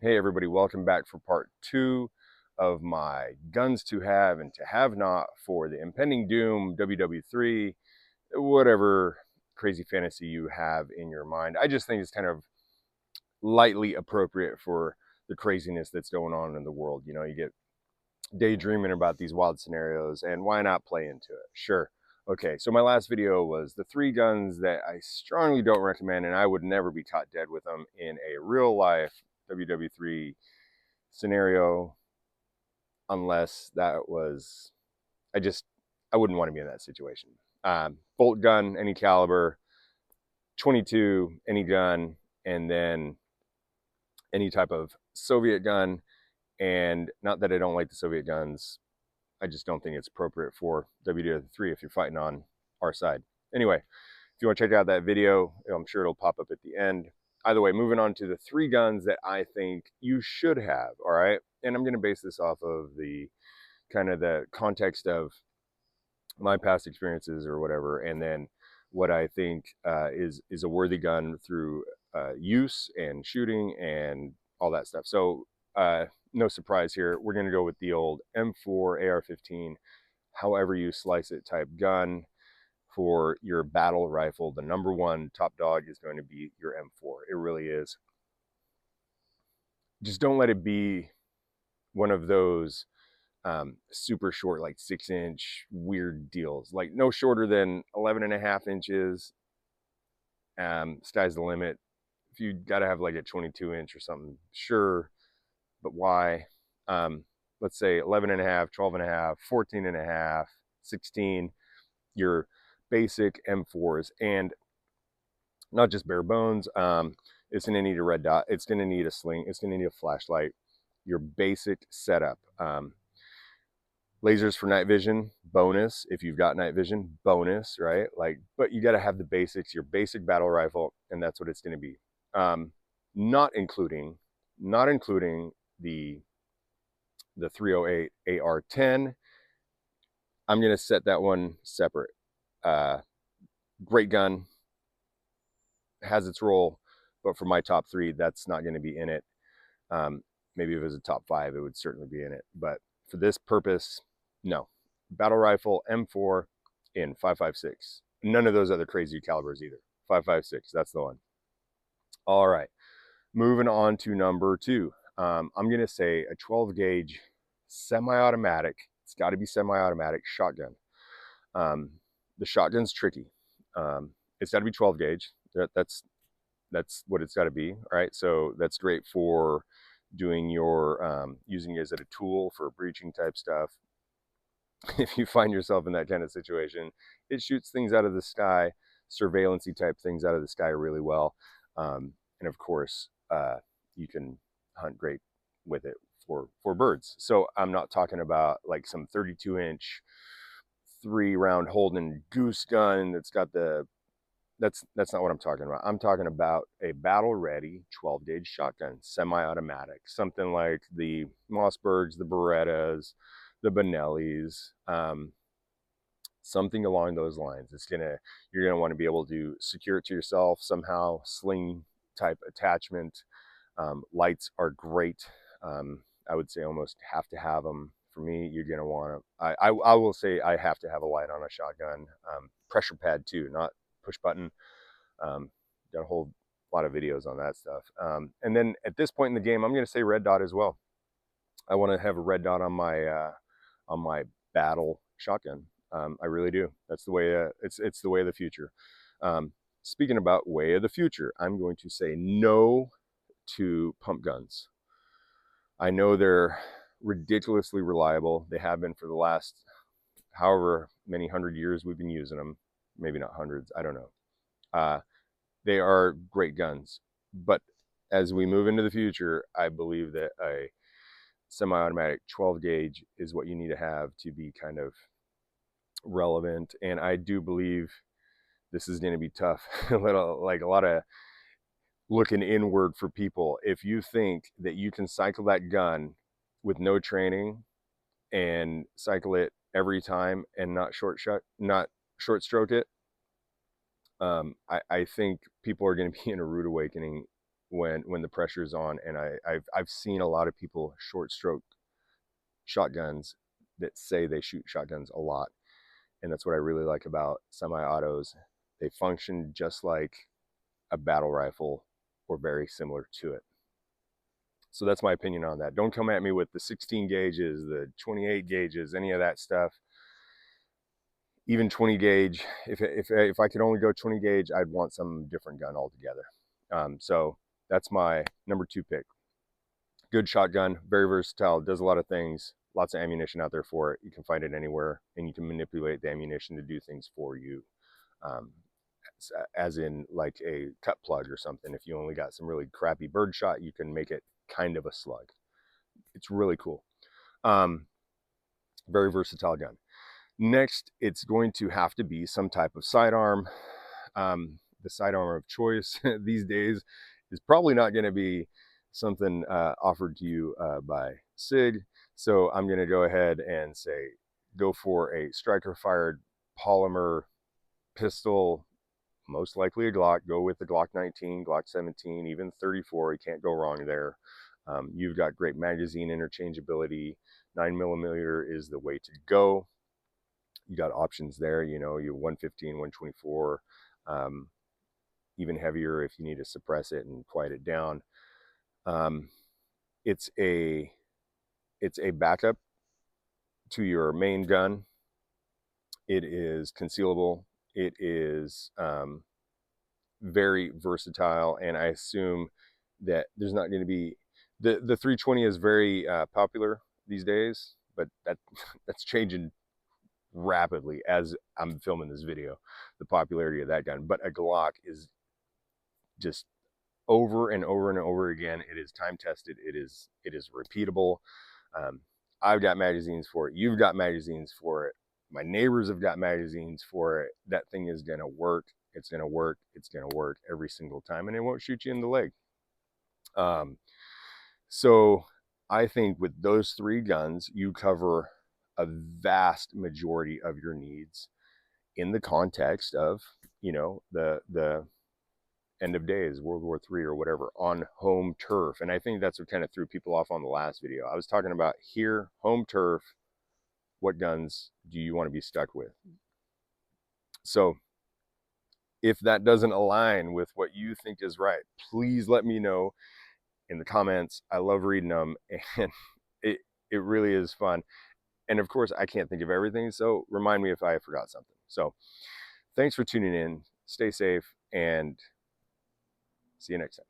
Hey everybody, welcome back for part 2 of my guns to have and to have not for the impending doom WW3, whatever crazy fantasy you have in your mind. I just think it's kind of lightly appropriate for the craziness that's going on in the world. You know, you get daydreaming about these wild scenarios, and why not play into it? Sure. Okay, so my last video was the 3 guns that I strongly don't recommend, and I would never be caught dead with them in a real life WW3 scenario, unless that was, I wouldn't want to be in that situation. Bolt gun, any caliber, 22, any gun, and then any type of Soviet gun. And not that I don't like the Soviet guns, I just don't think it's appropriate for WW3 if you're fighting on our side. Anyway, if you want to check out that video, I'm sure it'll pop up at the end. Either way, moving on to the 3 guns that I think you should have, all right? And I'm going to base this off of the kind of the context of my past experiences or whatever, and then what I think is a worthy gun through use and shooting and all that stuff. So no surprise here, we're going to go with the old M4 AR-15, however you slice it, type gun for your battle rifle. The number one top dog is going to be your M4. It really is. Just don't let it be one of those super short, like 6-inch weird deals. Like no shorter than 11.5 inches. Sky's the limit. If you got to have like a 22-inch or something, sure, but why? Let's say 11.5, 12.5, 14.5, 16. Your basic M4s, and not just bare bones. It's going to need a red dot. It's going to need a sling. It's going to need a flashlight. Your basic setup. Lasers for night vision, bonus. If you've got night vision, bonus, right? Like, but you got to have the basics, your basic battle rifle, and that's what it's going to be. Not including the 308 AR-10. I'm going to set that one separate. Great gun, has its role, but for my top 3, that's not going to be in it. Maybe if it was a top 5, it would certainly be in it, but for this purpose, no. Battle rifle M4 in 5.56. None of those other crazy calibers either. 5.56, that's the one. All right, moving on to number 2. I'm going to say a 12 gauge semi-automatic. It's got to be semi-automatic shotgun. The shotgun's tricky. It's got to be 12 gauge. That's what it's got to be. All right, so that's great for doing your using it as a tool for breaching type stuff. If you find yourself in that kind of situation, it shoots things out of the sky, surveillance-y type things out of the sky really well. And of course, you can hunt great with it for birds. So I'm not talking about like some 32-inch 3-round Holden goose gun that's got the, that's not what I'm talking about. I'm talking about a battle-ready 12-gauge shotgun, semi-automatic, something like the Mossbergs, the Berettas, the Benellis, something along those lines. You're gonna want to be able to secure it to yourself somehow, sling type attachment. Lights are great. I would say almost have to have them. For me, you're gonna want to. I will say I have to have a light on a shotgun. Pressure pad too, not push button. Got a whole lot of videos on that stuff. And then at this point in the game, I'm gonna say red dot as well. I want to have a red dot on my battle shotgun. I really do. That's the way. It's the way of the future. Speaking about way of the future, I'm going to say no to pump guns. I know they're ridiculously reliable. They have been for the last however many 100 years we've been using them. Maybe not hundreds. I don't know. They are great guns, but as we move into the future, I believe that a semi-automatic 12 gauge is what you need to have to be kind of relevant. And I do believe this is going to be tough. Like a lot of looking inward for people. If you think that you can cycle that gun with no training and cycle it every time and not short stroke it, I think people are going to be in a rude awakening when the pressure's on. And I've seen a lot of people short stroke shotguns that say they shoot shotguns a lot, and that's what I really like about semi-autos. They function just like a battle rifle or very similar to it. So that's my opinion on that. Don't come at me with the 16 gauges, the 28 gauges, any of that stuff. Even 20 gauge. If I could only go 20 gauge, I'd want some different gun altogether. So that's my number 2 pick. Good shotgun, very versatile, does a lot of things. Lots of ammunition out there for it. You can find it anywhere, and you can manipulate the ammunition to do things for you. Um, as in like a cut plug or something. If you only got some really crappy birdshot, you can make it kind of a slug. It's really cool. Very versatile gun. Next, it's going to have to be some type of sidearm. The sidearm of choice these days is probably not going to be something offered to you by SIG. So I'm going to go ahead and say go for a striker-fired polymer pistol, most likely a Glock. Go with the Glock 19, Glock 17, even 34. You can't go wrong there. You've got great magazine interchangeability. 9mm is the way to go. You got options there, you know, you 115, 124, even heavier if you need to suppress it and quiet it down. It's a backup to your main gun. It is concealable. It is very versatile, and I assume that there's not going to be the 320 is very popular these days, but that's changing rapidly as I'm filming this video, the popularity of that gun. But a Glock is just over and over and over again. It is time tested. It is repeatable. I've got magazines for it. You've got magazines for it. My neighbors have got magazines for it. That thing is going to work. It's going to work. It's going to work every single time, and it won't shoot you in the leg. So I think with those 3 guns, you cover a vast majority of your needs in the context of, you know, the end of days, World War III or whatever, on home turf. And I think that's what kind of threw people off on the last video. I was talking about here, home turf, what guns do you want to be stuck with? So if that doesn't align with what you think is right, please let me know in the comments. I love reading them, and it really is fun. And of course, I can't think of everything, so remind me if I forgot something. So thanks for tuning in. Stay safe, and see you next time.